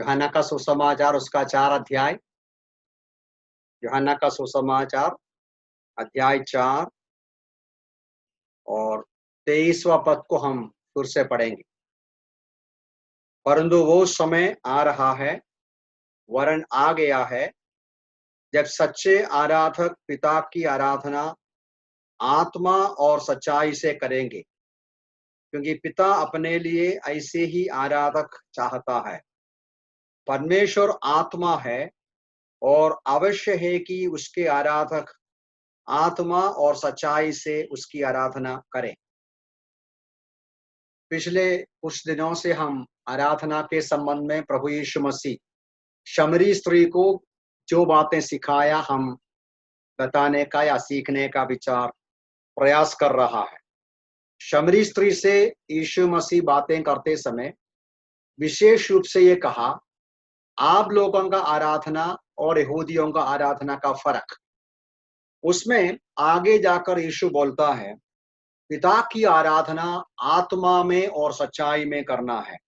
यूहन्ना का सुसमाचार उसका 4 अध्याय, यूहन्ना का सुसमाचार अध्याय 4 और 23वां पद को हम फिर से पढ़ेंगे। परंतु वो समय आ रहा है, वरन आ गया है, जब सच्चे आराधक पिता की आराधना आत्मा और सच्चाई से करेंगे, क्योंकि पिता अपने लिए ऐसे ही आराधक चाहता है। परमेश्वर आत्मा है और अवश्य है कि उसके आराधक आत्मा और सच्चाई से उसकी आराधना करें। पिछले कुछ दिनों से हम आराधना के संबंध में प्रभु यीशु मसीह शमरी स्त्री को जो बातें सिखाया, हम बताने का या सीखने का विचार प्रयास कर रहा है। शमरी स्त्री से यीशु मसीह बातें करते समय विशेष रूप से ये कहा, आप लोगों का आराधना और यहूदियों का आराधना का फर्क। उसमें आगे जाकर यीशु बोलता है, पिता की आराधना आत्मा में और सच्चाई में करना है।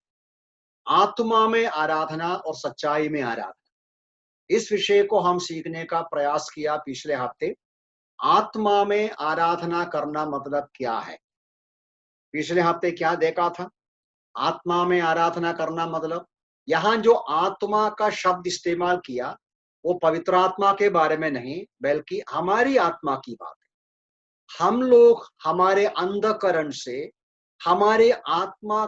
आत्मा में आराधना और सच्चाई में आराधना, इस विषय को हम सीखने का प्रयास किया पिछले हफ्ते। आत्मा में आराधना करना मतलब क्या है? पिछले हफ्ते क्या देखा था? आत्मा में आराधना करना मतलब, यहां जो आत्मा का शब्द इस्तेमाल किया वो पवित्र आत्मा के बारे में नहीं, बल्कि हमारी आत्मा की बात है। हम लोग हमारे अंधकरण से, हमारे आत्मा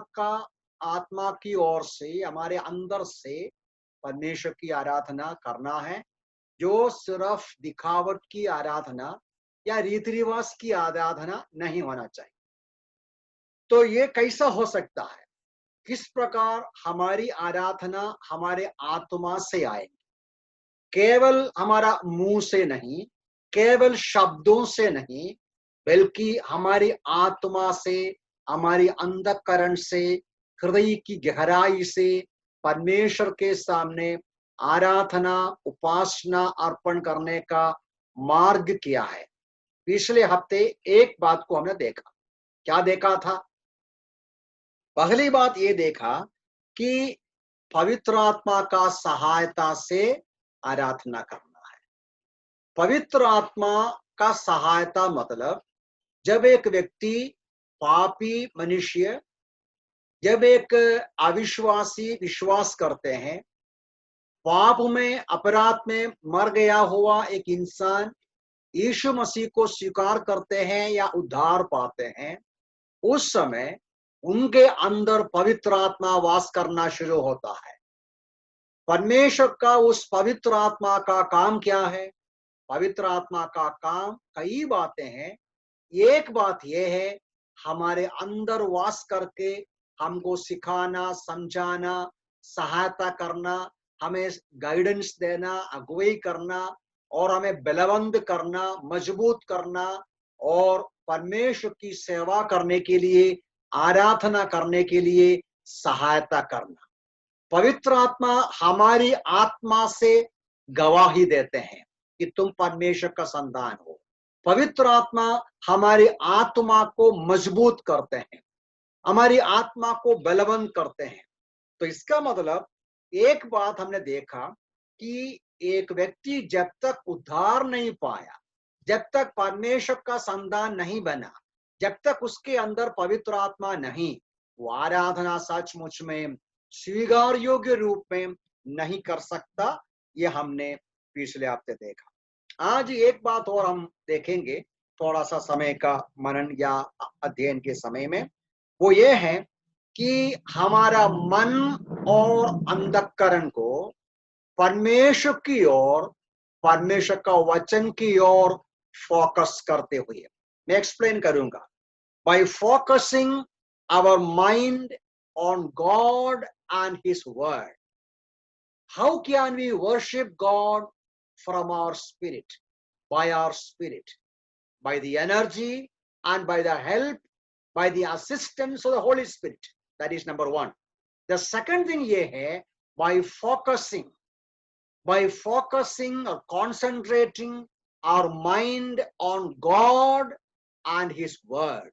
की ओर से, हमारे अंदर से परमेश्वर की आराधना करना है, जो सिर्फ दिखावट की आराधना या रीति रिवाज की आराधना नहीं होना चाहिए। तो ये कैसा हो सकता है? किस प्रकार हमारी आराधना हमारे आत्मा से आएगी? केवल हमारा मुंह से नहीं, केवल शब्दों से नहीं, बल्कि हमारी आत्मा से, हमारी अंतःकरण से, हृदय की गहराई से परमेश्वर के सामने आराधना, उपासना, अर्पण करने का मार्ग क्या है? पिछले हफ्ते एक बात को हमने देखा। क्या देखा था? पहली बात ये देखा कि पवित्र आत्मा का सहायता से आराधना करना है। पवित्र आत्मा का सहायता मतलब, जब एक व्यक्ति, पापी मनुष्य, जब एक अविश्वासी विश्वास करते हैं, पाप में, अपराध में मर गया हुआ एक इंसान यीशु मसीह को स्वीकार करते हैं या उद्धार पाते हैं, उस समय उनके अंदर पवित्र आत्मा वास करना शुरू होता है। परमेश्वर का उस पवित्र आत्मा का काम क्या है? पवित्र आत्मा का काम कई बातें हैं। एक बात यह है, हमारे अंदर वास करके हमको सिखाना, समझाना, सहायता करना, हमें गाइडेंस देना, अगुवाई करना और हमें बलवंत करना, मजबूत करना और परमेश्वर की सेवा करने के लिए, आराधना करने के लिए सहायता करना। पवित्र आत्मा हमारी आत्मा से गवाही देते हैं कि तुम परमेश्वर का संतान हो। पवित्र आत्मा हमारी आत्मा को मजबूत करते हैं, हमारी आत्मा को बलवंत करते हैं। तो इसका मतलब, एक बात हमने देखा कि एक व्यक्ति जब तक उद्धार नहीं पाया, जब तक परमेश्वर का संतान नहीं बना, जब तक उसके अंदर पवित्र आत्मा नहीं, वो आराधना सचमुच में स्वीकार योग्य रूप में नहीं कर सकता। ये हमने पिछले हफ्ते देखा। आज एक बात और हम देखेंगे, थोड़ा सा समय का मनन या अध्ययन के समय में, वो ये है कि हमारा मन और अंतःकरण को परमेश्वर की ओर, परमेश्वर का वचन की ओर फोकस करते हुए, मैं एक्सप्लेन करूंगा। By focusing our mind on God and His Word. How can we worship God from our spirit? By our spirit, by the energy and by the help, by the assistance of the Holy Spirit. That is number one. The second thing ye hai, by focusing or concentrating our mind on God and His Word.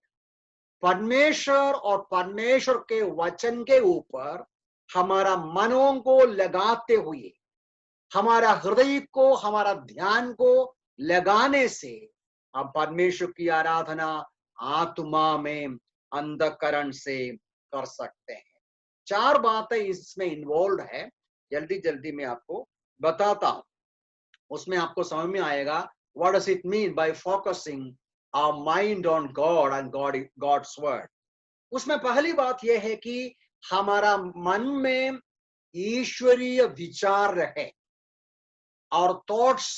परमेश्वर और परमेश्वर के वचन के ऊपर हमारा मनों को लगाते हुए, हमारा हृदय को, हमारा ध्यान को लगाने से हम परमेश्वर की आराधना आत्मा में अंधकरण से कर सकते हैं। 4 बातें इसमें इन्वॉल्व है, जल्दी जल्दी मैं आपको बताता हूं, उसमें आपको समझ में आएगा what does it mean by focusing our mind on God and God's word. उसमें पहली बात यह है कि हमारा मन में ईश्वरीय विचार रहे और थॉट्स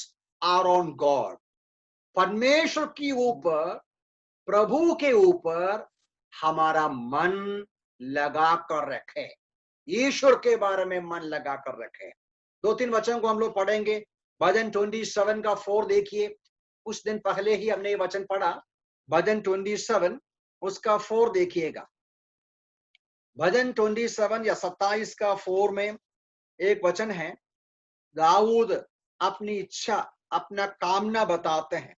आर ऑन गॉड, परमेश्वर की ऊपर, प्रभु के ऊपर हमारा मन लगा कर रखे, ईश्वर के बारे में मन लगा कर रखे। 2-3 वचन को हम लोग पढ़ेंगे। भजन 27 का 4 देखिए, कुछ दिन पहले ही हमने ये वचन पढ़ा। भजन 27 उसका 4 देखिएगा। भजन 27 या 27 का 4 में एक वचन है, दाऊद अपनी इच्छा, अपना कामना बताते हैं।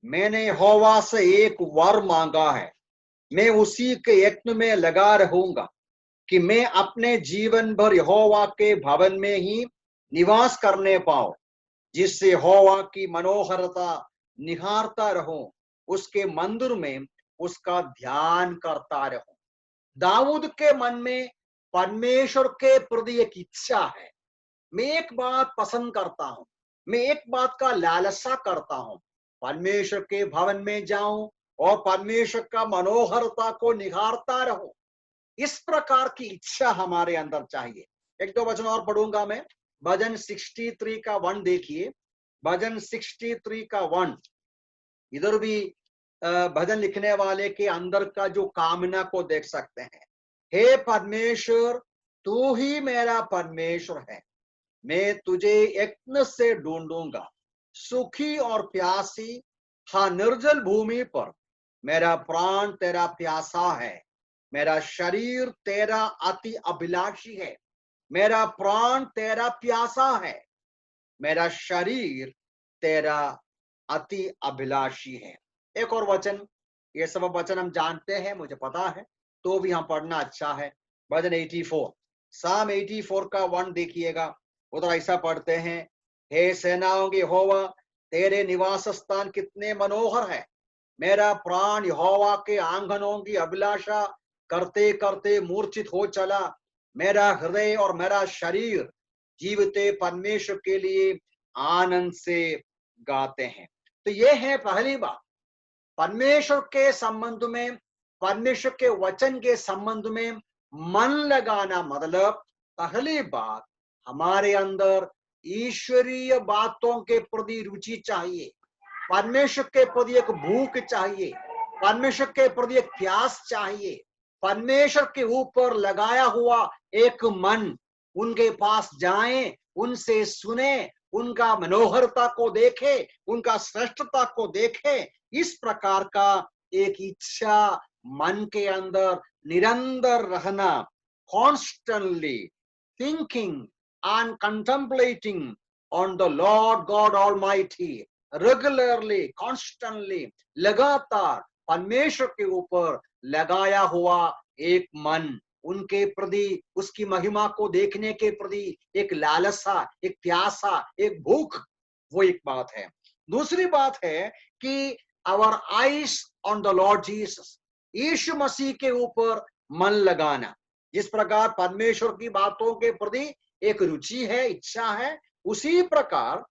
मैंने यहोवा से एक वर मांगा है, मैं उसी के यत्न में लगा रहूंगा कि मैं अपने जीवन भर यहोवा के भवन में ही निवास करने पाऊं, जिससे यहोवा की मनोहरता निहारता रहूं, उसके मंदिर में उसका ध्यान करता रहूं। दाऊद के मन में परमेश्वर के प्रति एक इच्छा है। मैं एक बात पसंद करता हूं, मैं एक बात का लालसा करता हूं, परमेश्वर के भवन में जाऊं और परमेश्वर का मनोहरता को निहारता रहूं। इस प्रकार की इच्छा हमारे अंदर चाहिए। 1-2 वचन और पढ़ूंगा मैं। भजन 63 का 1 देखिए। भजन 63 का 1, इधर भी भजन लिखने वाले के अंदर का जो कामना को देख सकते हैं। हे परमेश्वर, तू ही मेरा परमेश्वर है, मैं तुझे यत्न से ढूंढूंगा। सुखी और प्यासी, हाँ निर्जल भूमि पर मेरा प्राण तेरा प्यासा है, मेरा शरीर तेरा अति अभिलाषी है। मेरा प्राण तेरा प्यासा है, मेरा शरीर तेरा अति अभिलाषी है। एक और वचन, ये सब वचन हम जानते हैं, मुझे पता है, तो भी हम पढ़ना अच्छा है। भजन 84, साम 84 का 1 देखिएगा। उधर ऐसा पढ़ते हैं, हे सेनाओं के यहोवा, तेरे निवास स्थान कितने मनोहर है। मेरा प्राण यहोवा के आंगनों की अभिलाषा करते करते मूर्छित हो चला। मेरा हृदय और मेरा शरीर जीवते परमेश्वर के लिए आनंद से गाते हैं। तो ये है पहली बात, परमेश्वर के संबंध में, परमेश्वर के वचन के संबंध में मन लगाना। मतलब पहली बात, हमारे अंदर ईश्वरीय बातों के प्रति रुचि चाहिए, परमेश्वर के प्रति एक भूख चाहिए, परमेश्वर के प्रति एक प्यास चाहिए, परमेश्वर के ऊपर लगाया हुआ एक मन। उनके पास जाएं, उनसे सुने, उनका मनोहरता को देखे, उनका श्रेष्ठता को देखे। इस प्रकार का एक इच्छा मन के अंदर निरंतर रहना, constantly thinking and contemplating on the Lord God almighty, regularly, constantly, लगातार परमेश्वर के ऊपर लगाया हुआ एक मन, उनके प्रति, उसकी महिमा को देखने के प्रति एक लालसा, एक प्यासा, एक भूख, वो एक बात है। दूसरी बात है कि our eyes on the Lord Jesus, Yeshu Masih के ऊपर मन लगाना। जिस प्रकार परमेश्वर की बातों के प्रति एक रुचि है, इच्छा है, उसी प्रकार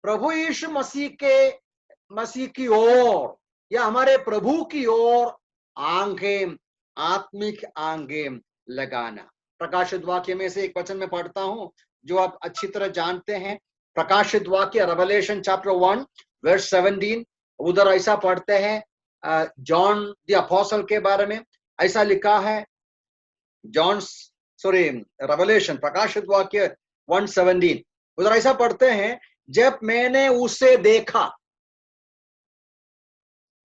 प्रभु यीशु मसीह की ओर या हमारे प्रभु की ओर आंखें, आत्मिक आंखें लगाना। प्रकाशित वाक्य में से एक वचन में पढ़ता हूं जो आप अच्छी तरह जानते हैं। प्रकाशित वाक्य, रेवलेशन चैप्टर 1 वर्स 17, उधर ऐसा पढ़ते हैं जॉन द अपोस्टल के बारे में। ऐसा लिखा है, रेवलेशन, प्रकाशित वाक्य 1:17, उधर ऐसा पढ़ते हैं, जब मैंने उसे देखा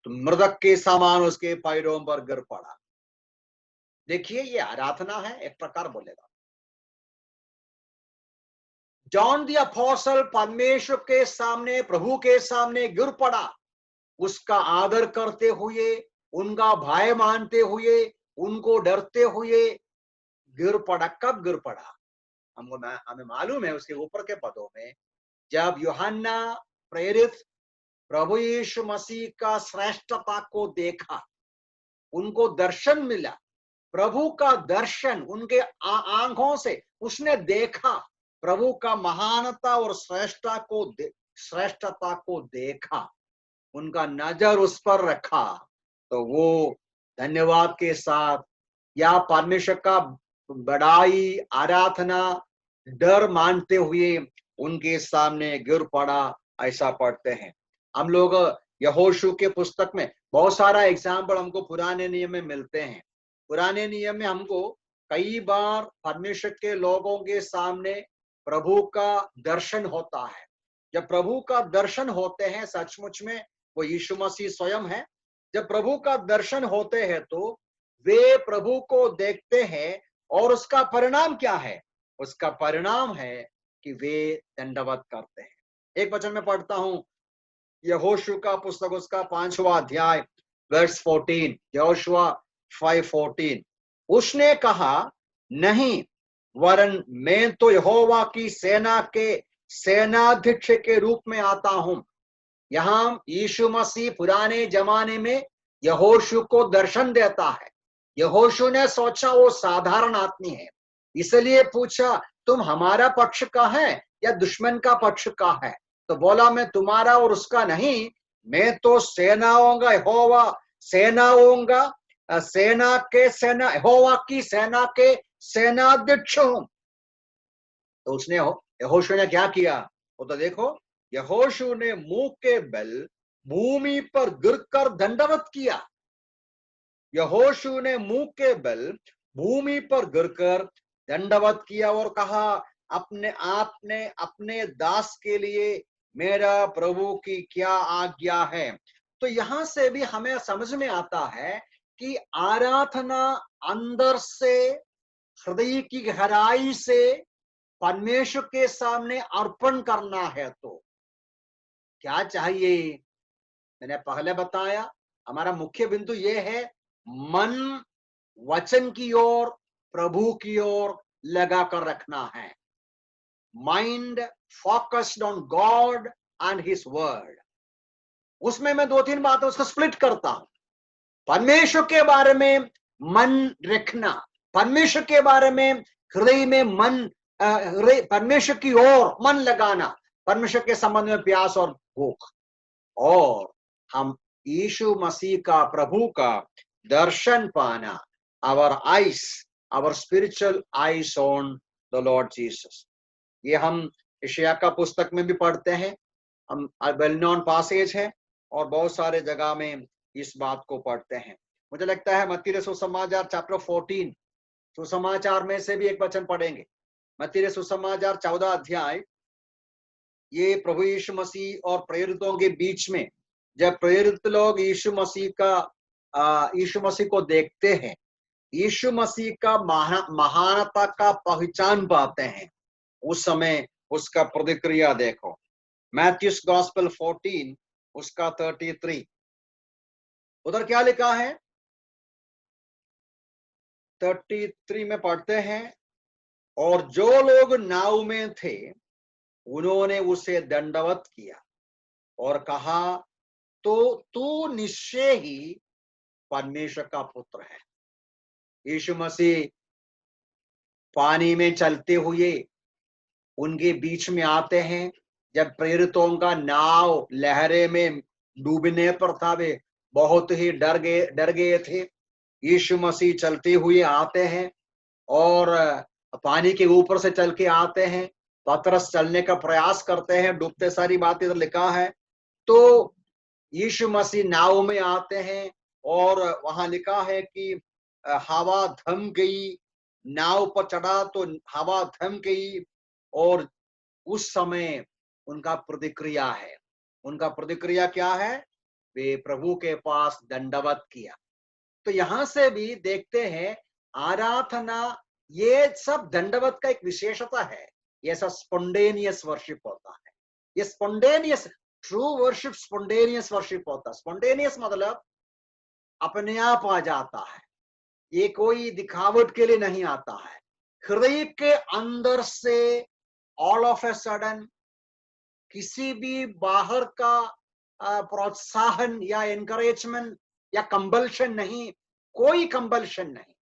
तो मृतक के समान उसके पैरों पर गिर पड़ा। देखिए, ये आराधना है, एक प्रकार बोलेगा। जॉन द अपोस्टल परमेश्वर के सामने, प्रभु के सामने गिर पड़ा, उसका आदर करते हुए, उनका भाई मानते हुए, उनको डरते हुए, गिर पड़ा। कब गिर पड़ा? हमें मालूम है उसके ऊपर के पदों में, जब यूहन्ना प्रेरित प्रभु यीशु मसीह का श्रेष्ठता को देखा, उनको दर्शन मिला, प्रभु का दर्शन उनके आंखों से उसने देखा, प्रभु का महानता और श्रेष्ठता को देखा, उनका नजर उस पर रखा, तो वो धन्यवाद के साथ या परमेश्वर का बड़ाई, आराधना, डर मानते हुए उनके सामने गिर पड़ा, ऐसा पढ़ते हैं हम लोग। यहोशू के पुस्तक में बहुत सारा एग्जाम्पल हमको पुराने नियम में मिलते हैं। पुराने नियम में हमको कई बार परमेश्वर के लोगों के सामने प्रभु का दर्शन होता है। जब प्रभु का दर्शन होते हैं, सचमुच में वो यीशु मसीह स्वयं है, जब प्रभु का दर्शन होते हैं तो वे प्रभु को देखते हैं, और उसका परिणाम क्या है? उसका परिणाम है कि वे दंडवत करते हैं। एक वचन में पढ़ता हूं, यहोशू का पुस्तक उसका 5वां अध्याय वर्स 14, यहोशुआ 5:14, उसने कहा, नहीं, वरन मैं तो यहोवा की सेना के सेनाध्यक्ष के रूप में आता हूं। यहां यीशु मसीह पुराने जमाने में यहोशू को दर्शन देता है। यहोशू ने सोचा वो साधारण आदमी है, इसलिए पूछा, तुम हमारा पक्ष का है या दुश्मन का पक्ष का है? तो बोला, मैं तुम्हारा और उसका नहीं, मैं तो सेनाओं का यहोवा, यहोवा की सेना के सेनाध्यक्ष हूं। तो उसने, यहोशू ने क्या किया? वो तो देखो, यहोशू ने मुंह के बल भूमि पर गिरकर दंडवत किया। यहोशू ने मुंह के बल भूमि पर गिरकर दंडवत किया और कहा, अपने दास के लिए मेरा प्रभु की क्या आज्ञा है? तो यहां से भी हमें समझ में आता है कि आराधना अंदर से, हृदय की गहराई से परमेश्वर के सामने अर्पण करना है तो क्या चाहिए? मैंने पहले बताया, हमारा मुख्य बिंदु यह है, मन वचन की ओर, प्रभु की ओर लगा कर रखना है। Mind focused on God and his word. उसमें मैं 2-3 बातें उसको स्प्लिट करता हूं। परमेश्वर के बारे में मन रखना, परमेश्वर के बारे में हृदय में मन, परमेश्वर की ओर मन लगाना, परमेश्वर के संबंध में प्यास और भूख, और हम यीशु मसीह का, प्रभु का दर्शन पाना, our eyes, our spiritual eyes on the Lord Jesus. ये हम यशायाह का पुस्तक में भी पढ़ते हैं, हम वेल नोन पासेज है, और बहुत सारे जगह में इस बात को पढ़ते हैं। मुझे लगता है मत्ती सुसमाचार चैप्टर 14, सुसमाचार में से भी एक वचन पढ़ेंगे। मत्ती सुसमाचार 14 अध्याय, ये प्रभु यीशु मसीह और प्रेरितों के बीच में, जब प्रेरित लोग यीशु मसीह को देखते हैं, यीशु मसीह का महानता का पहचान पाते हैं, उस समय उसका प्रतिक्रिया देखो। मैथ्यूस गॉस्पेल 14 उसका 33, उधर क्या लिखा है? 33 में पढ़ते हैं, और जो लोग नाव में थे उन्होंने उसे दंडवत किया और कहा, तो तू निश्चय ही परमेश्वर का पुत्र है। यीशु मसीह पानी में चलते हुए उनके बीच में आते हैं। जब प्रेरितों का नाव लहरे में डूबने पर था, वे बहुत ही डर गए थे। यीशु मसीह चलते हुए आते हैं और पानी के ऊपर से चल के आते हैं। पतरस चलने का प्रयास करते हैं, डूबते, सारी बातें इधर लिखा है। तो यीशु मसीह नाव में आते हैं और वहां लिखा है कि हवा थम गई, नाव पर चढ़ा तो हवा थम गई, और उस समय उनका प्रतिक्रिया है। उनका प्रतिक्रिया क्या है? वे प्रभु के पास दंडवत किया। तो यहां से भी देखते हैं, आराधना, ये सब दंडवत का एक विशेषता है। ये सब स्पॉन्टेनियस वर्शिप होता है। ये spontaneous, true worship spontaneous worship होता है। स्पॉन्टेनियस मतलब अपने आप आ जाता है, ये कोई दिखावट के लिए नहीं आता है, हृदय के अंदर से ऑल ऑफ ए सडन किसी भी बाहर का प्रोत्साहन या एनकरेजमेंट या कंबल्शन नहीं, कोई कंबल्शन नहीं।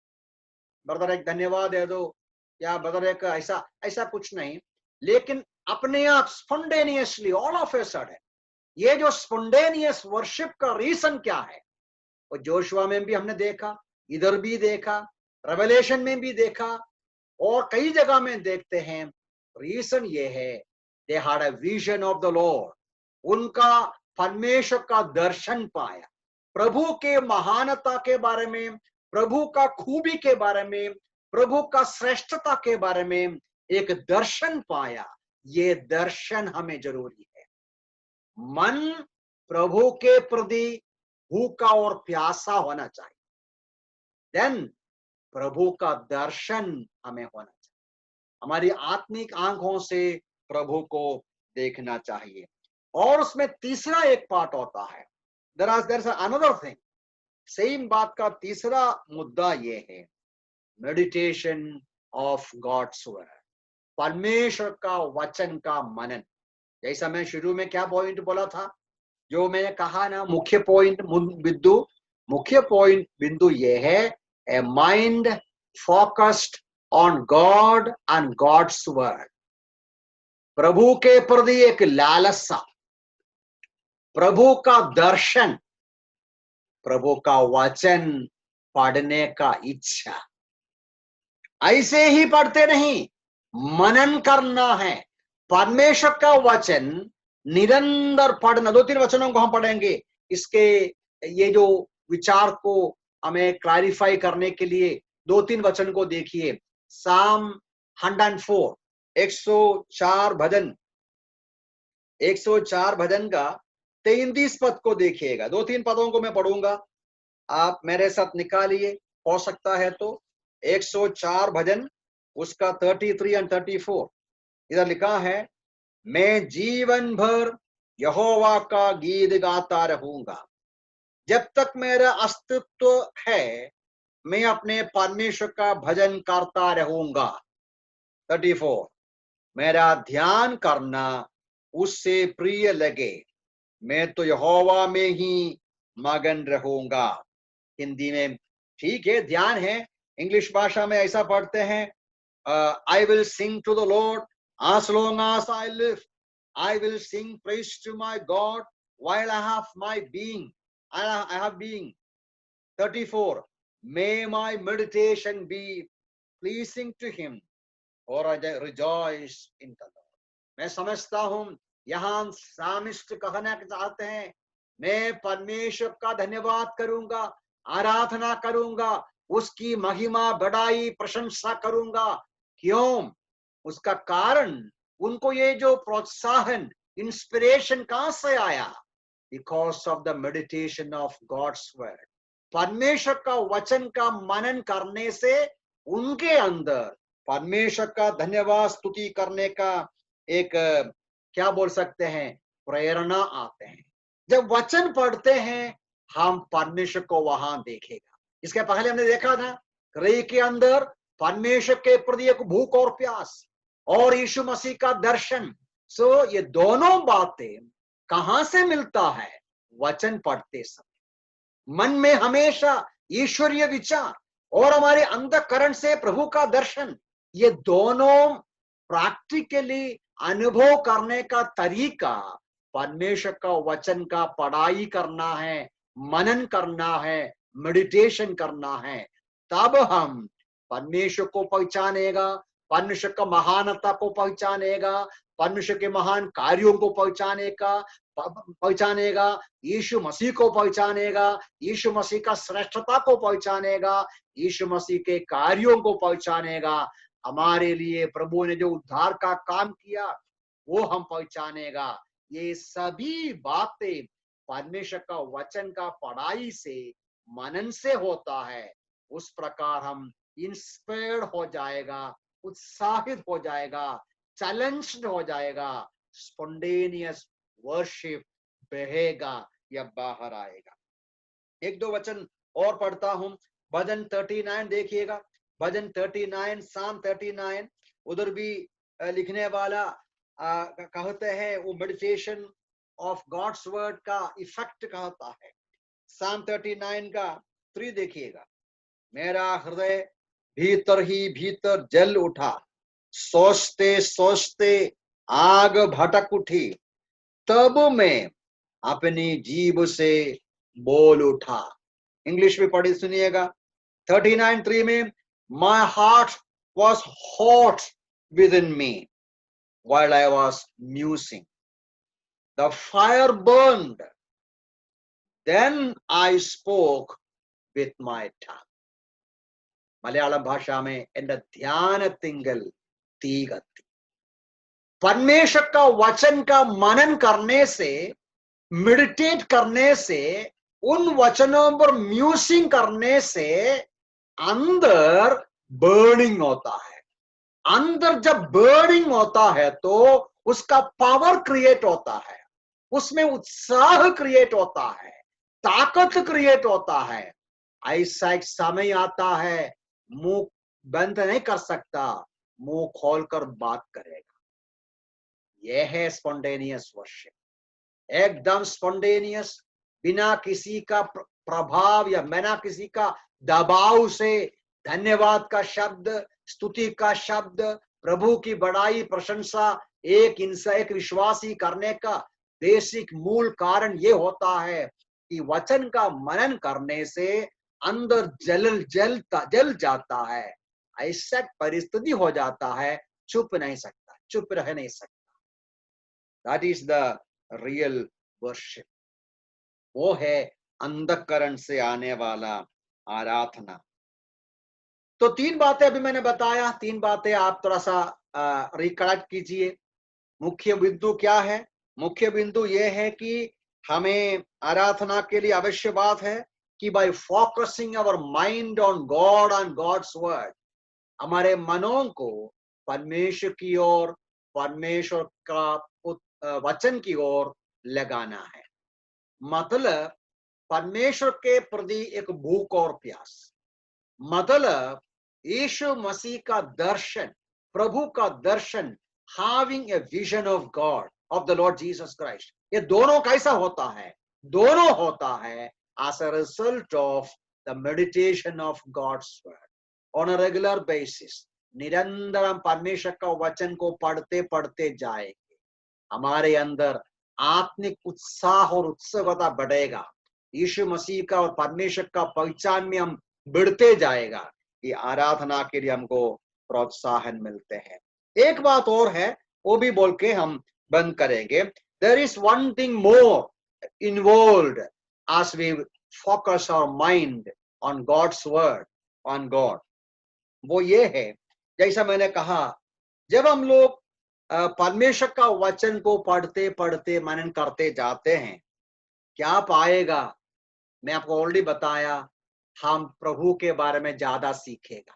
ब्रदर एक धन्यवाद दे दो या ब्रदर एक ऐसा ऐसा कुछ नहीं, लेकिन अपने आप spontaneously all of a sudden. ये जो स्पॉन्टेनियस वर्शिप का रीजन क्या है, वो जोशुआ में भी हमने देखा, इधर भी देखा, रेवलेशन में भी देखा, और कई जगह में देखते हैं। रीजन ये है, they had a vision of the Lord. उनका परमेश्वर का दर्शन पाया, प्रभु के महानता के बारे में, प्रभु का खूबी के बारे में, प्रभु का श्रेष्ठता के बारे में एक दर्शन पाया। ये दर्शन हमें जरूरी है। मन प्रभु के प्रति भूखा और प्यासा होना चाहिए, देन प्रभु का दर्शन हमें होना चाहिए। हमारी आत्मिक आंखों से प्रभु को देखना चाहिए। और उसमें तीसरा एक पार्ट होता है, there is another thing. Same बात का तीसरा मुद्दा ये है, मेडिटेशन ऑफ गॉड्स वर्ड, परमेश्वर का वचन का मनन। जैसा मैं शुरू में क्या पॉइंट बोला था, जो मैंने कहा ना, मुख्य पॉइंट बिंदु ये है, a mind focused on God and God's word. प्रभु के प्रति एक लालसा, प्रभु का दर्शन, प्रभु का वचन पढ़ने का इच्छा। ऐसे ही पढ़ते नहीं, मनन करना है। परमेश्वर का वचन निरंतर पढ़ना। 2-3 वचनों को हम पढ़ेंगे। इसके ये जो विचार को हमें क्लैरिफाई करने के लिए 2-3 वचन को देखिए। साम 104, 104 भजन, 104 भजन का 33 पद को देखिएगा। 2-3 पदों को मैं पढ़ूंगा, आप मेरे साथ निकालिए, हो सकता है तो। 104 भजन उसका 33 और 34, इधर लिखा है, मैं जीवन भर यहोवा का गीत गाता रहूंगा। जब तक मेरा अस्तित्व है, मैं अपने परमेश्वर का भजन करता रहूंगा। 34, मेरा ध्यान करना उससे प्रिय लगे, मैं तो यहोवा में ही मगन रहूंगा। हिंदी में ठीक है, ध्यान है। इंग्लिश भाषा में ऐसा पढ़ते हैं, I will sing to the Lord as long as I live. I will sing praise to my God while I have my being. I have being. 34. May my meditation be pleasing to Him, or I rejoice in the Lord. मैं समझता हूं यहाँ सामिष्ट कहना चाहते हैं, मैं परमेश्वर का धन्यवाद करूंगा, आराधना करूंगा, उसकी महिमा बढ़ाई प्रशंसा करूंगा। क्यों? उसका कारण, उनको ये जो प्रोत्साहन, इंस्पिरेशन कहां से आया? Because of the meditation of God's word. परमेश्वर का वचन का मनन करने से उनके अंदर परमेश्वर का धन्यवाद स्तुति करने का एक क्या बोल सकते हैं, प्रेरणा आते हैं। जब वचन पढ़ते हैं, हम परमेश्वर को वहां देखेगा। इसके पहले हमने देखा था, हृदय के अंदर परमेश्वर के प्रति एक भूख और प्यास, और यीशु मसीह का दर्शन। सो ये दोनों बातें कहां से मिलता है? वचन पढ़ते समय। मन में हमेशा ईश्वरीय विचार और हमारे अंतःकरण से प्रभु का दर्शन, ये दोनों प्रैक्टिकली अनुभव करने का तरीका परमेश्वर का वचन का पढ़ाई करना है, मनन करना है, मेडिटेशन करना है। तब हम परमेश्वर को पहचानेगा, परमेश्वर का महानता को पहचानेगा, परमेश्वर के महान कार्यों को पहचानेगा, यीशु मसीह को पहचानेगा, यीशु मसीह का श्रेष्ठता को पहचानेगा, यीशु मसीह के कार्यों को पहचानेगा। हमारे लिए प्रभु ने जो उद्धार का काम किया वो हम पहचानेगा। ये सभी बातें परमेश्वर का वचन का पढ़ाई से, मनन से होता है। उस प्रकार हम इंस्पायर्ड हो जाएगा, उत्साहित हो जाएगा, चैलेंज्ड हो जाएगा, स्पॉन्टेनियस वर्शिप बहेगा या बाहर आएगा। 1-2 वचन और पढ़ता हूं। भजन 39 देखिएगा, भजन 39, साम 39, उधर भी लिखने वाला कहते हैं वो मेडिटेशन ऑफ गॉड्स वर्ड का इफेक्ट कहता है। साम 39 का 3 देखिएगा, मेरा हृदय भीतर ही भीतर जल उठा, सोचते सोचते आग भटक उठी, तब मैं अपनी जीभ से बोल उठा। इंग्लिश में पढ़ी सुनिएगा 39:3 में, my heart was hot with in me while I was musing. The fire burned. Then I spoke with my tongue. Malayalam ഭാഷ में എന്റെ ധ്യാനത്തിങ്കൽ തീ കത്തി। परमेश्वर का वचन का मनन करने से, मेडिटेट करने से, उन वचनों पर म्यूसिंग करने से अंदर बर्निंग होता है। अंदर जब बर्निंग होता है तो उसका पावर क्रिएट होता है, उसमें उत्साह क्रिएट होता है, ताकत क्रिएट होता है। ऐसा एक समय आता है मुंह बंद नहीं कर सकता, मुंह खोलकर बात करेगा। यह है स्पॉन्टेनियस वर्शिप, एकदम स्पॉन्टेनियस, बिना किसी का प्रभाव या बिना किसी का दबाव से धन्यवाद का शब्द, स्तुति का शब्द, प्रभु की बड़ाई, प्रशंसा एक विश्वासी करने का बेसिक मूल कारण ये होता है कि वचन का मनन करने से अंदर जल जाता है। ऐसा परिस्थिति हो जाता है, चुप नहीं सकता, चुप रह नहीं सकता। That is the real worship. वो है अंधकरण से आने वाला आराधना। तो 3 बातें अभी मैंने बताया, 3 बातें आप थोड़ा सा रिकलेक्ट कीजिए। मुख्य बिंदु क्या है? मुख्य बिंदु यह है कि हमें आराधना के लिए अवश्य बात है कि by focusing our mind on God and God's word, हमारे मनों को परमेश्वर की ओर, परमेश्वर का वचन की ओर लगाना है। मतलब परमेश्वर के प्रति एक भूख और प्यास, मतलब यीशु मसीह का दर्शन, प्रभु का दर्शन, having a vision of God, of the Lord Jesus Christ। ये दोनों कैसा होता है? दोनों होता है as a result of the meditation of God's word on a regular basis। निरंतर हम परमेश्वर का वचन को पढ़ते पढ़ते जाएंगे, हमारे अंदर आत्मिक उत्साह और उत्सुकता बढ़ेगा, यीशु मसीह का और परमेश्वर का पहचान में हम बढ़ते जाएगा। ये आराधना के लिए हमको प्रोत्साहन मिलते हैं। एक बात और है, वो भी बोल के हम बंद करेंगे। There is one thing more involved as we focus our mind on God's word, on God। वो ये है, जैसा मैंने कहा, जब हम लोग परमेश्वर का वचन को पढ़ते पढ़ते मनन करते जाते हैं, क्या पाएगा? मैं आपको ऑलरेडी बताया, हम प्रभु के बारे में ज्यादा सीखेगा।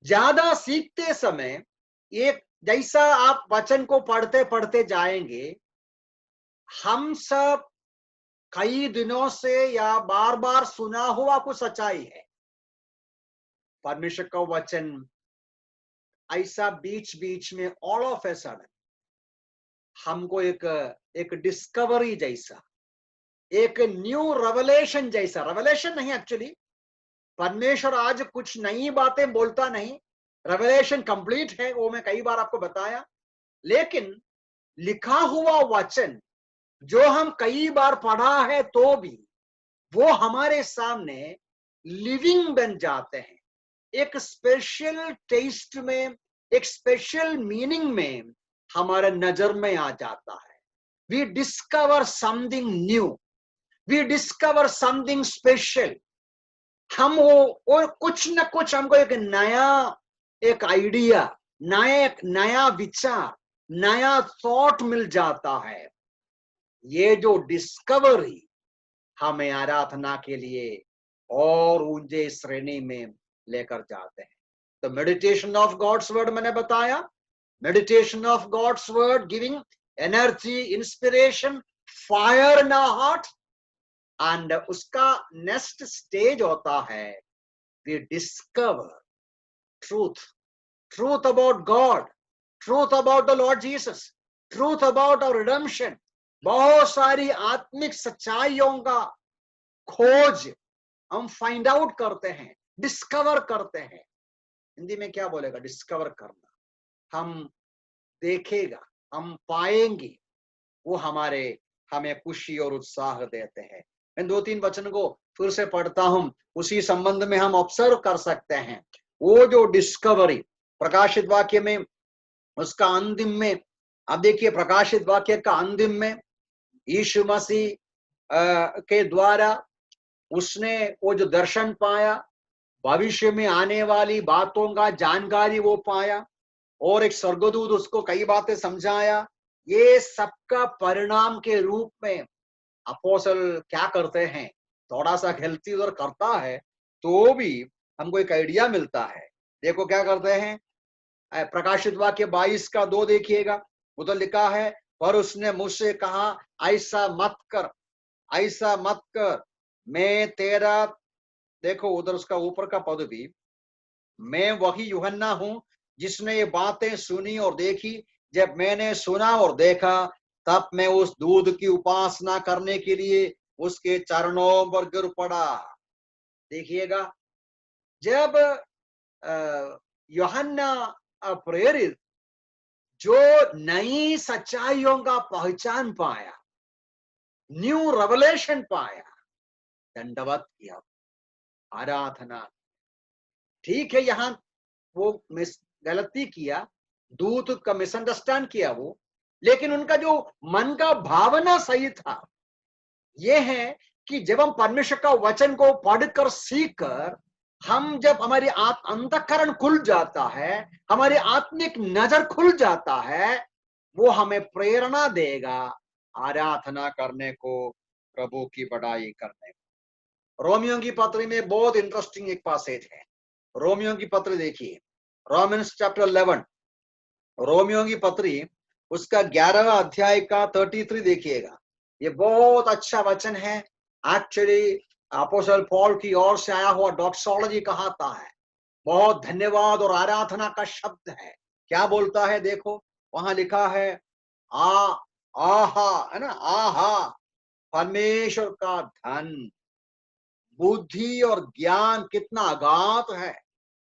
ज्यादा सीखते समय एक जैसा आप वचन को पढ़ते पढ़ते जाएंगे, हम सब कई दिनों से या बार बार सुना हुआ कुछ सच्चाई है। परमेश्वर का वचन ऐसा बीच बीच में ऑल ऑफ ए सडन हमको एक डिस्कवरी जैसा, एक न्यू रेवलेशन जैसा, रेवलेशन नहीं एक्चुअली, परमेश्वर आज कुछ नई बातें बोलता नहीं, रेवलेशन कंप्लीट है, वो मैं कई बार आपको बताया। लेकिन लिखा हुआ वचन जो हम कई बार पढ़ा है तो भी वो हमारे सामने लिविंग बन जाते हैं, एक स्पेशल टेस्ट में, एक स्पेशल मीनिंग में हमारे नजर में आ जाता है। We discover something new, we discover something special. हम वो कुछ न कुछ हमको एक नया, एक आइडिया, नया विचार, नया थॉट मिल जाता है। ये जो डिस्कवरी हमें आराधना के लिए और ऊंचे श्रेणी में लेकर जाते हैं। तो मेडिटेशन ऑफ गॉड्स वर्ड मैंने बताया, meditation of God's word giving energy, inspiration, fire in our heart. And उसका नेक्स्ट स्टेज होता है we discover truth about God, truth about the Lord Jesus, truth about our redemption. बहुत सारी आत्मिक सच्चाइयों का खोज हम फाइंड आउट करते हैं, डिस्कवर करते हैं। हिंदी में क्या बोलेगा? डिस्कवर करना। हम देखेगा, हम पाएंगे, वो हमें खुशी और उत्साह देते हैं। मैं 2-3 वचन को फिर से पढ़ता हूं, उसी संबंध में हम ऑब्जर्व कर सकते हैं। वो जो डिस्कवरी प्रकाशित वाक्य में, उसका अंतिम में, अब देखिए प्रकाशित वाक्य का अंतिम में यीशु मसीह के द्वारा उसने वो जो दर्शन पाया, भविष्य में आने वाली बातों का जानकारी वो पाया, और एक स्वर्गदूत उसको कई बातें समझाया। ये सबका परिणाम के रूप में अपोस्तल क्या करते हैं? थोड़ा सा गलती उधर करता है तो भी हमको एक आइडिया मिलता है। देखो क्या करते हैं, प्रकाशित वाक्य 22 का 2 देखिएगा, उधर लिखा है, पर उसने मुझसे कहा, ऐसा मत कर, ऐसा मत कर, मैं तेरा, देखो उधर उसका ऊपर का पद भी, मैं वही यूहन्ना हूं जिसने ये बातें सुनी और देखी। जब मैंने सुना और देखा, तब मैं उस दूध की उपासना करने के लिए उसके चरणों पर गिर पड़ा। देखिएगा, जब यूहन्ना प्रेरित जो नई सच्चाइयों का पहचान पाया, न्यू रेवलेशन पाया, दंडवत किया, आराधना। ठीक है, यहां वो गलती किया, दूत का मिसअंडरस्टैंड किया वो, लेकिन उनका जो मन का भावना सही था। ये है कि जब हम परमेश्वर का वचन को पढ़कर सीखकर, हम जब हमारी अंतःकरण खुल जाता है, हमारी आत्मिक नजर खुल जाता है, वो हमें प्रेरणा देगा आराधना करने को, प्रभु की बड़ाई करने को। रोमियो की पत्री में बहुत इंटरेस्टिंग एक पैसेज है। रोमियो की पत्री देखिए, रोमन्स चैप्टर 11, रोमियो की पत्री उसका 11वां अध्याय का 33 देखिएगा। ये बहुत अच्छा वचन है। एक्चुअली अपोस्टल पॉल की ओर से आया हुआ डॉक्सोलॉजी कहता है, बहुत धन्यवाद और आराधना का शब्द है। क्या बोलता है देखो, वहां लिखा है, आहा, है ना, आहा, परमेश्वर का धन, बुद्धि और ज्ञान कितना अगाध है,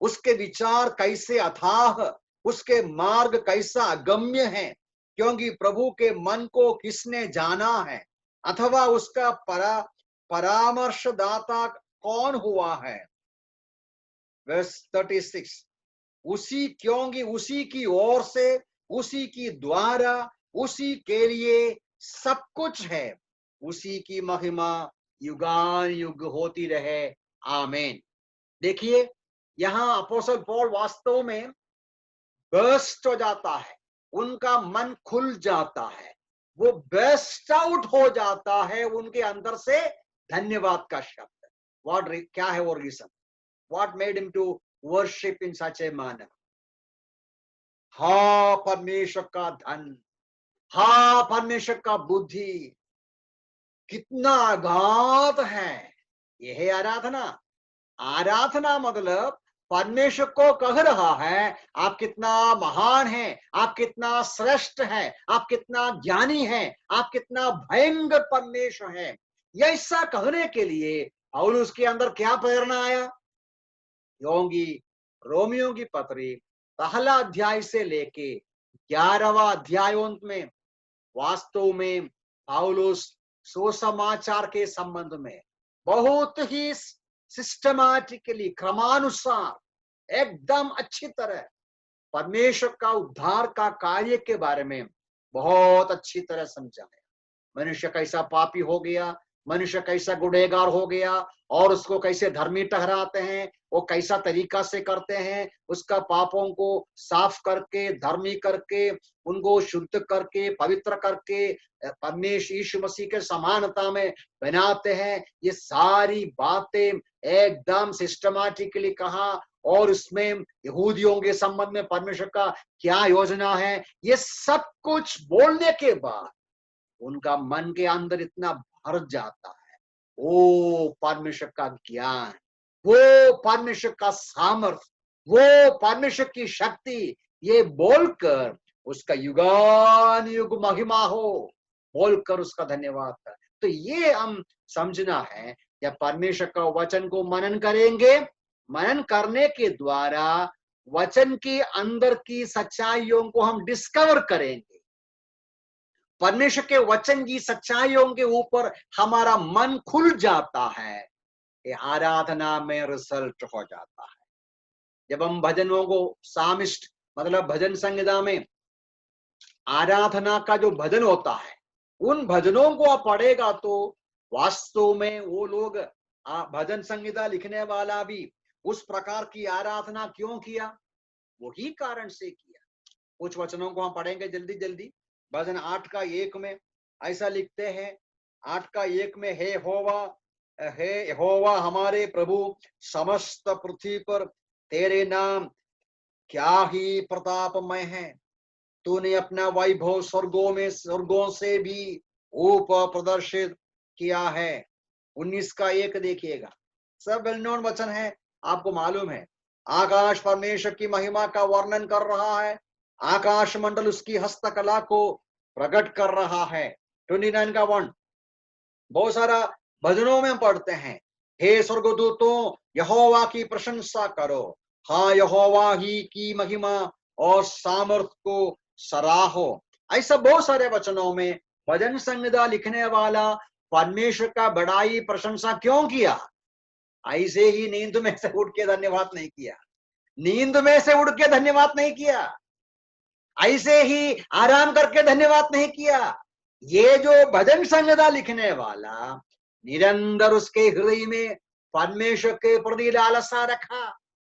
उसके विचार कैसे अथाह, उसके मार्ग कैसा अगम्य है, क्योंकि प्रभु के मन को किसने जाना है, अथवा उसका परामर्शदाता कौन हुआ है। वर्स 36, क्योंकि उसी की ओर से, उसी की द्वारा, उसी के लिए सब कुछ है, उसी की महिमा युगान युग होती रहे, आमीन। देखिए, यहां अपोस्तल पौल वास्तव में बर्स्ट हो जाता है, उनका मन खुल जाता है, वो बर्स्ट आउट हो जाता है उनके अंदर से धन्यवाद का शब्द। क्या है वो reason? What made him to worship in such a manner? हा परमेश्वर का धन, हा परमेश्वर का बुद्धि कितना अगाध है। यह है आराधना। आराधना मतलब परमेश्वर को कह रहा है, आप कितना महान हैं, आप कितना श्रेष्ठ हैं, आप कितना ज्ञानी हैं, आप कितना भयंकर परमेश्वर हैं। ऐसा कहने के लिए पौलुस के अंदर क्या प्रेरणा आया? क्योंकि रोमियो की पत्री पहला अध्याय से लेके 11वां अध्याय में वास्तव में पौलुस सुसमाचार के संबंध में बहुत ही सिस्टमैटिकली, क्रमानुसार, एकदम अच्छी तरह परमेश्वर का उद्धार का कार्य के बारे में बहुत अच्छी तरह समझाया। मनुष्य कैसा पापी हो गया, मनुष्य कैसा गुनहगार हो गया, और उसको कैसे धर्मी ठहराते हैं, वो कैसा तरीका से करते हैं, उसका पापों को साफ करके, धर्मी करके, उनको शुद्ध करके, पवित्र करके परमेश्वर यीशु मसीह के समानता में बनाते हैं। ये सारी बातें एकदम सिस्टमैटिकली कहा, और उसमें यहूदियों के संबंध में परमेश्वर का क्या योजना है, ये सब कुछ बोलने के बाद उनका मन के अंदर इतना भर जाता है, ओ परमेश्वर का ज्ञान, वो परमेश्वर का सामर्थ्य, वो परमेश्वर की शक्ति, ये बोलकर उसका युगान युग महिमा हो, बोलकर उसका धन्यवाद कर। तो ये हम समझना है, जब परमेश्वर का वचन को मनन करेंगे, मनन करने के द्वारा वचन के अंदर की सच्चाइयों को हम डिस्कवर करेंगे। परमेश्वर के वचन की सच्चाइयों के ऊपर हमारा मन खुल जाता है, ये आराधना में रिजल्ट हो जाता है। जब हम भजनों को सामिष्ट मतलब भजन संहिता में आराधना का जो भजन होता है, उन भजनों को आप पढ़ेगा तो वास्तव में वो लोग भजन संहिता लिखने वाला भी उस प्रकार की आराधना क्यों किया, वही कारण से किया। कुछ वचनों को हम पढ़ेंगे जल्दी जल्दी। भजन 8 का 1 में ऐसा लिखते हैं, 8 का 1 में, हे यहोवा हमारे प्रभु, समस्त पृथ्वी पर तेरे नाम क्या ही प्रतापमय है। तूने अपना वैभव स्वर्गों से भी ऊपर प्रदर्शित किया है। 19 का 1 देखिएगा, सब वेल नोन वचन है, आपको मालूम है। आकाश परमेश्वर की महिमा का वर्णन कर रहा है, आकाश मंडल उसकी हस्तकला को प्रकट कर रहा है। 29 का 1 बहुत सारा भजनों में हम पढ़ते हैं, हे स्वर्गदूतों यहोवा की प्रशंसा करो, हाँ यहोवा ही की महिमा और सामर्थ को सराहो। ऐसा बहुत सारे वचनों में भजन संहिता लिखने वाला परमेश्वर का बड़ाई प्रशंसा क्यों किया? ऐसे ही नींद में से उठ के धन्यवाद नहीं किया, नींद में से उठ के धन्यवाद नहीं किया, ऐसे ही आराम करके धन्यवाद नहीं किया। ये जो भजन संहिता लिखने वाला निरंतर उसके हृदय में परमेश्वर के प्रति लालसा रखा,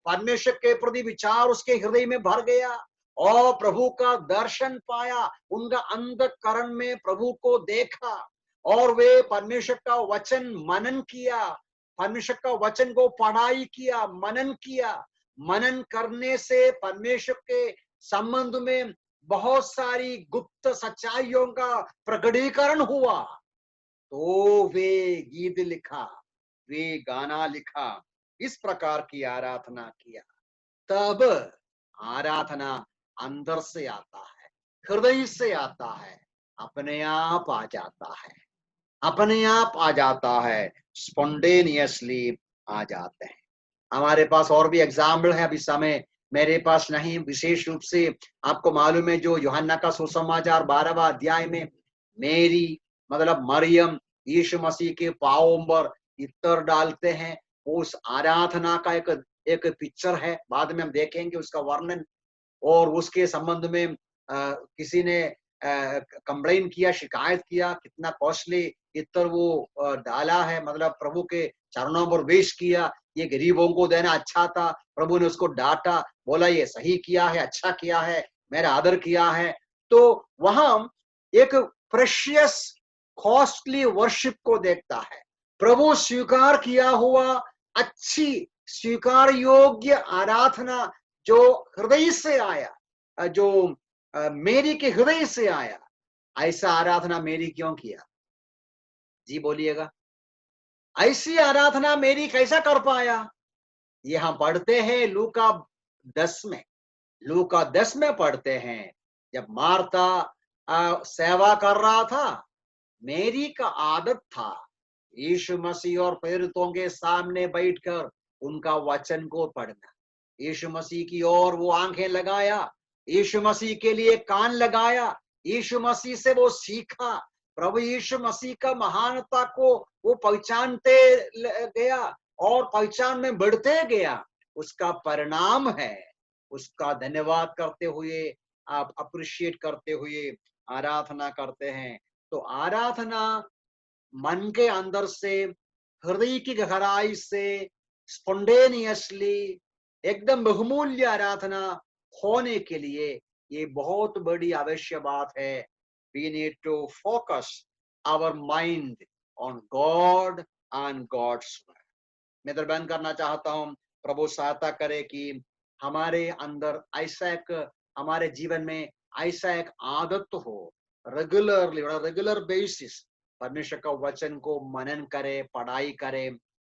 परमेश्वर के प्रति विचार उसके हृदय में भर गया और प्रभु का दर्शन पाया, उनका अंतःकरण में प्रभु को देखा और वे परमेश्वर का वचन मनन किया, परमेश्वर का वचन को पढ़ाई किया, मनन किया। मनन करने से परमेश्वर के संबंध में बहुत सारी गुप्त सच्चाइयों का प्रकटीकरण हुआ, तो वे गीत लिखा, वे गाना लिखा, इस प्रकार की आराधना किया। तब आराधना अंदर से आता है, हृदय से आता है, अपने आप आ जाता है, अपने आप आ जाता है, स्पॉन्टेनियसली आ जाते हैं। हमारे पास और भी एग्जाम्पल है, अभी समय मेरे पास नहीं। विशेष रूप से आपको मालूम है जो यूहन्ना का सुसमाचार 12वां अध्याय में मेरी मतलब मरियम यीशु मसीह के पांवों पर इत्र डालते हैं, उस आराधना का एक पिक्चर है। बाद में हम देखेंगे उसका वर्णन, और उसके संबंध में किसी ने कंप्लेन किया, शिकायत किया, कितना कॉस्टली इत्र वो डाला है, मतलब प्रभु के चरणों पर पेश किया, ये गरीबों को देना अच्छा था। प्रभु ने उसको डांटा, बोला ये सही किया है, अच्छा किया है, मेरा आदर किया है। तो वहां एक प्रेशियस कॉस्टली वर्शिप को देखता है, प्रभु स्वीकार किया हुआ अच्छी स्वीकार योग्य आराधना जो हृदय से आया, जो मेरी के हृदय से आया, ऐसा आराधना मेरी क्यों किया? जी बोलिएगा, ऐसी आराधना मेरी कैसा कर पाया? ये हम पढ़ते हैं लूका 10 में, लूका 10 में पढ़ते हैं, जब मार्ता सेवा कर रहा था, मेरी का आदत था यीशु मसीह और प्रेरितों के सामने बैठकर उनका वचन को पढ़ना, यीशु मसीह की ओर वो आंखें लगाया, यीशु मसीह के लिए कान लगाया, यीशु मसीह से वो सीखा, प्रभु यीशु मसीह का महानता को वो पहचानते गया और पहचान में बढ़ते गया। उसका परिणाम है, उसका धन्यवाद करते हुए, आप अप्रिशिएट करते हुए आराधना करते हैं। तो आराधना मन के अंदर से, हृदय की गहराई से, स्पॉन्टेनियसली, एकदम बहुमूल्य आराधना होने के लिए ये बहुत बड़ी आवश्यक बात है। We need to focus our mind on God and God's word. मैं दरबान करना चाहता हूँ, प्रभु सहायता करे कि हमारे अंदर ऐसा एक, हमारे जीवन में ऐसा एक आदत हो, रेगुलर बेसिस परमेश्वर का वचन को मनन करे, पढ़ाई करे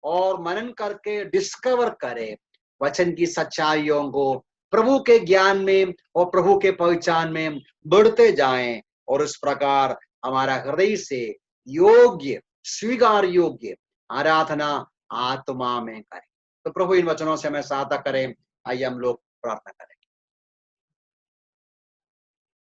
और मनन करके डिस्कवर करें वचन की सच्चाइयों को, प्रभु के ज्ञान में और प्रभु के पहचान में बढ़ते जाएं, और इस प्रकार हमारा हृदय से योग्य, स्वीकार योग्य आराधना आत्मा में करें। तो प्रभु इन वचनों से हमें सहायता करें। आइए हम लोग प्रार्थना करें।